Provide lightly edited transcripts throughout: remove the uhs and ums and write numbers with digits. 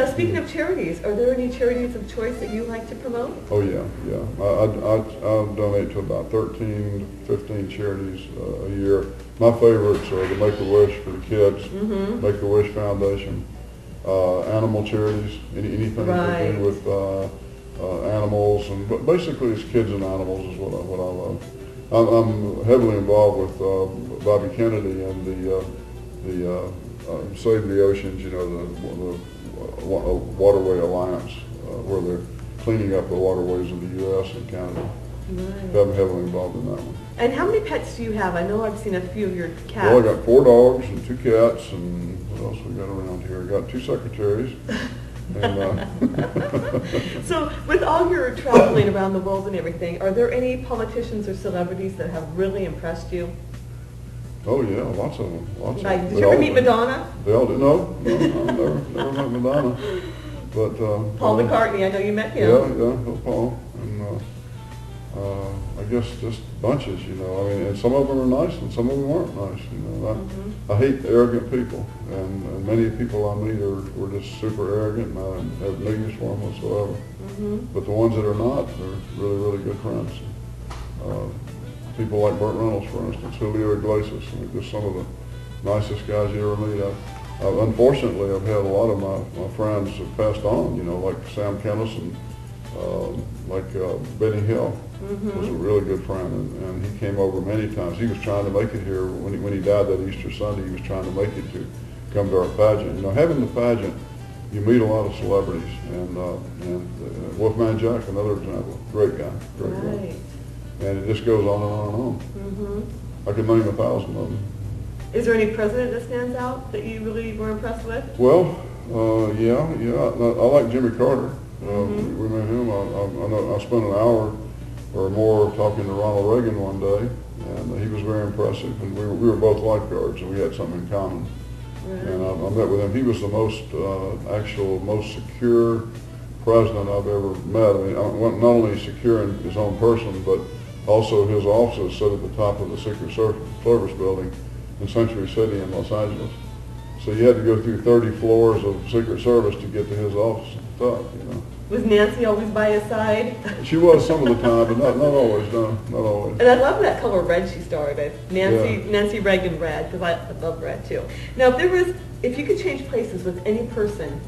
Now, speaking of charities, are there any charities of choice that you like to promote? Oh yeah, yeah. I donate to about 13, 15 charities a year. My favorites are the Make-A-Wish for the kids, Make-A-Wish Foundation, animal charities, anything to do with animals, and but basically it's kids and animals is what I love. I'm heavily involved with Bobby Kennedy and the Save the Oceans, you know, the Waterway Alliance, where they're cleaning up the waterways of the U.S. and Canada. Right. I'm heavily involved in that one. And how many pets do you have? I know I've seen a few of your cats. Well, I got 4 dogs and 2 cats, and what else we got around here? I got 2 secretaries. And, so, with all your traveling around the world and everything, are there any politicians or celebrities that have really impressed you? Oh yeah, lots of them. Lots like, of them. Did you ever meet Madonna? They all did. No, never met Madonna. But Paul McCartney, I know you met him. Yeah, Paul, and I guess just bunches, you know. I mean, and some of them are nice, and some of them aren't nice. You know, I hate arrogant people, and many people I meet were just super arrogant, and I have no use for them whatsoever. But the ones that are not, they're really, really good friends. People like Burt Reynolds, for instance, Julio Iglesias, I mean, just some of the nicest guys you ever meet. Unfortunately, I've had a lot of my friends have passed on, you know, like Sam Kinison, like Benny Hill was a really good friend, and he came over many times. He was trying to make it here. When he died that Easter Sunday, he was trying to make it to come to our pageant. You know, having the pageant, you meet a lot of celebrities, and Wolfman Jack, another example, great guy, great guy. And it just goes on and on and on. I could name 1,000 of them. Is there any president that stands out that you really were impressed with? Well, yeah. I like Jimmy Carter. We met him. I spent an hour or more talking to Ronald Reagan one day, and he was very impressive. And we were both lifeguards, and we had something in common. And I met with him. He was the most secure president I've ever met. I mean, not only secure in his own person, but also his office sat at the top of the Secret Service building in Century City in Los Angeles. So you had to go through 30 floors of Secret Service to get to his office at the top, you know. Was Nancy always by his side? She was some of the time, but not always, no, not always. And I love that color red she started, Nancy Reagan red, because I love red too. Now, if you could change places with any person,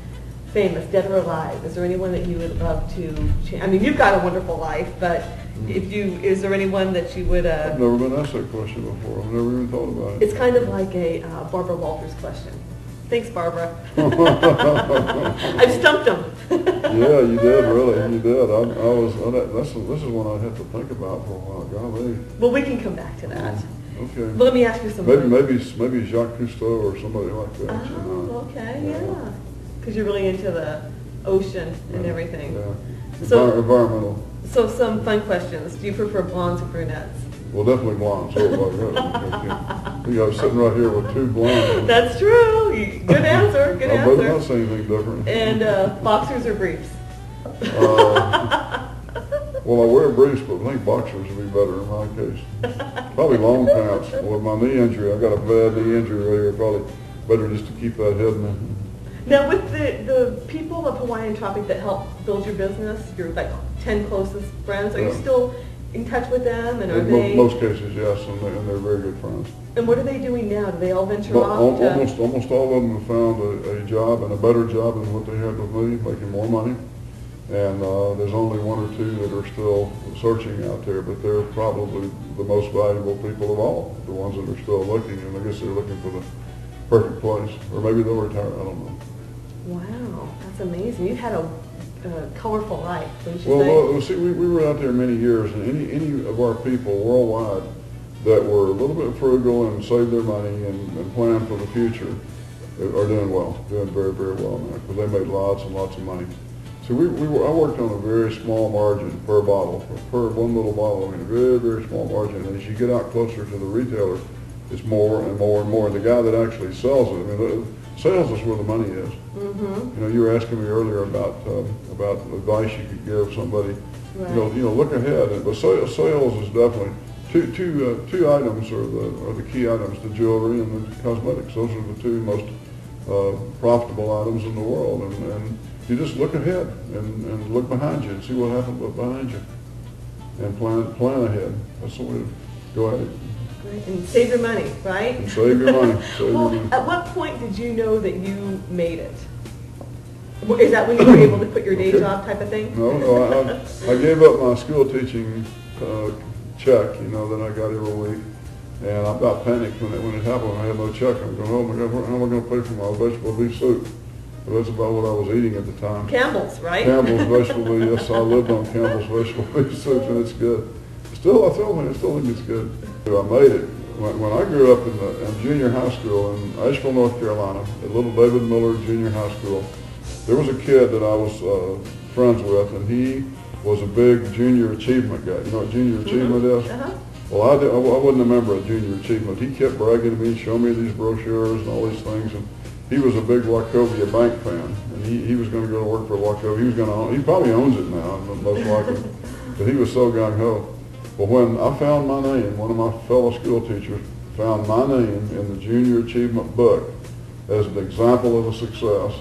famous, dead or alive, is there anyone that you would love to change? I mean, you've got a wonderful life, but is there anyone that you would... I've never been asked that question before. I've never even thought about it. It's kind of like a Barbara Walters question. Thanks, Barbara. I've stumped him. Yeah, you did, really. You did. This is one I had to think about for a while. Golly. Well, we can come back to that. Okay. Well, let me ask you something. Maybe Jacques Cousteau or somebody like that. Oh, you know? Okay, yeah. Because you're really into the ocean and everything. Yeah. So, environmental. So some fun questions. Do you prefer blondes or brunettes? Well, definitely blondes. I was sitting right here with 2 blondes. That's true. Good answer. Good answer. I better not say anything different. And boxers or briefs? Well, I wear briefs, but I think boxers would be better in my case. Probably long pants. With my knee injury, I got a bad knee injury right here. Probably better just to keep that hidden. Now, with the people of Hawaiian Tropic that help build your business, your like 10 closest friends, are you still in touch with them? And are they? In most cases, yes, and they're very good friends. And what are they doing now? Do they all venture off? Almost all of them have found a job, and a better job than what they had with me, making more money. And there's only 1 or 2 that are still searching out there, but they're probably the most valuable people of all, the ones that are still looking, and I guess they're looking for the perfect place, or maybe they'll retire, I don't know. Wow, that's amazing. You've had a colorful life, wouldn't you say? Well, see, we were out there many years, and any of our people worldwide that were a little bit frugal and saved their money and planned for the future are doing well, doing very, very well now, because they made lots and lots of money. So I worked on a very small margin per bottle, per one little bottle. I mean, a very, very small margin. And as you get out closer to the retailer, it's more and more and more. And the guy that actually sells it, I mean, sales is where the money is. You know, you were asking me earlier about advice you could give somebody. Right. You know, look ahead. But sales is definitely two items are the key items: the jewelry and the cosmetics. Those are the 2 most profitable items in the world. And you just look ahead and look behind you and see what happened behind you, and plan ahead. That's the way to go at it. Great. And save your money, right? And save your money. Well, at what point did you know that you made it? Is that when you were able to quit your day job type of thing? No, I gave up my school teaching check, you know, that I got every week. And I about panicked when it happened. I had no check. I'm going, oh my God, how am I going to pay for my vegetable beef soup? But that's about what I was eating at the time. Campbell's, right? Campbell's vegetable beef. Yes, I lived on Campbell's vegetable beef soup, and it's good. I still think it's good. I made it. When I grew up in junior high school in Asheville, North Carolina, at Little David Miller Junior High School, there was a kid that I was friends with, and he was a big junior achievement guy. You know what junior achievement is? Uh-huh. Well, I wasn't a member of Junior Achievement. He kept bragging to me, showing me these brochures and all these things. And he was a big Wachovia Bank fan. And he was going to go to work for Wachovia. He probably owns it now, most likely. But he was so gung-ho. Well, when I found my name, one of my fellow school teachers found my name in the Junior Achievement book as an example of a success,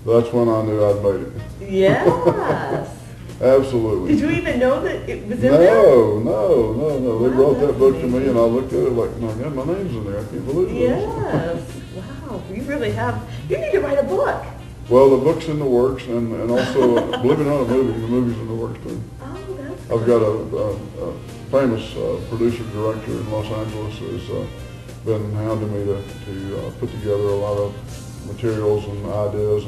that's when I knew I'd made it. Yes. Absolutely. Did you even know that it was in there? No. They brought that book to me, and I looked at it like, my God, my name's in there. I can't believe it. Yes. Wow. You really have. You need to write a book. Well, the book's in the works, and also, believe it or not, the movie's in the works too. Oh, that's I've got a famous producer-director in Los Angeles who's been hounding me to put together a lot of materials and ideas.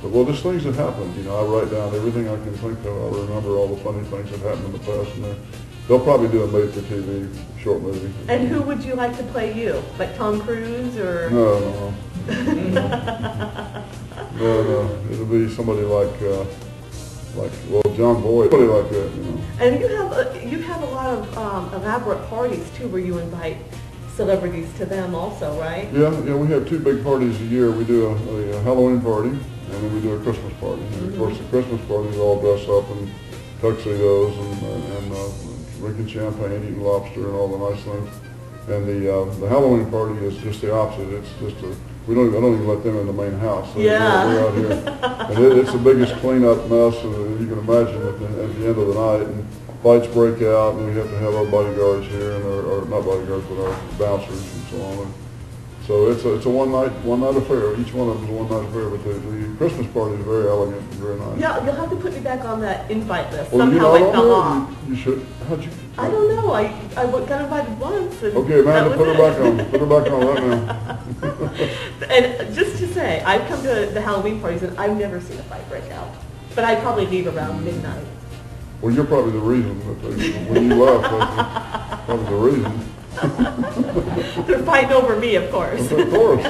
Well, there's things that happened. You know, I write down everything I can think of. I remember all the funny things that happened in the past, and they'll probably do a made-for-TV short movie. And who would you like to play you? Like Tom Cruise or? No. No. It'll be somebody like John Boyd, somebody like that. You know. And you have a lot of elaborate parties too, where you invite celebrities to them also, right? Yeah. We have two big parties a year. We do a Halloween party, and then we do a Christmas party. And of course, the Christmas party is all dressed up in tuxedos and drinking champagne, eating lobster, and all the nice things. And the Halloween party is just the opposite. It's just I don't even let them in the main house. We're out here, and it's the biggest cleanup mess you can imagine at the end of the night. And fights break out, and we have to have our bodyguards here, and our not bodyguards, but our bouncers and so on. So it's a one night affair. Each one of them is a one night affair. But the Christmas party is very elegant and very nice. Yeah, you'll have to put me back on that invite list. Well, somehow I fell off. You should. How'd you? I don't know. I got invited once. And okay, Amanda, put her it. back on. Put her back on right now. And just to say, I've come to the Halloween parties and I've never seen a fight break out. But I probably leave around midnight. Well, you're probably the reason that when you left, that's probably the reason. They're fighting over me, of course. Of course.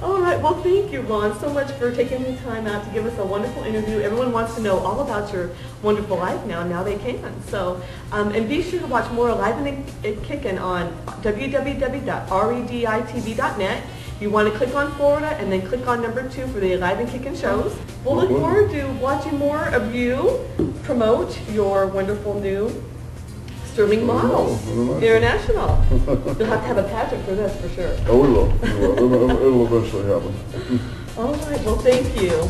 All right. Well, thank you, Lon, so much for taking the time out to give us a wonderful interview. Everyone wants to know all about your wonderful life now. Now they can. So, and be sure to watch more Alive and Kickin' on www.reditv.net. You want to click on Florida and then click on number 2 for the Alive and Kickin' shows. We'll look forward to watching more of you promote your wonderful new Sterling models international. You'll have to have a pageant for this for sure. Oh, we will. It'll eventually happen. All right. Well, thank you.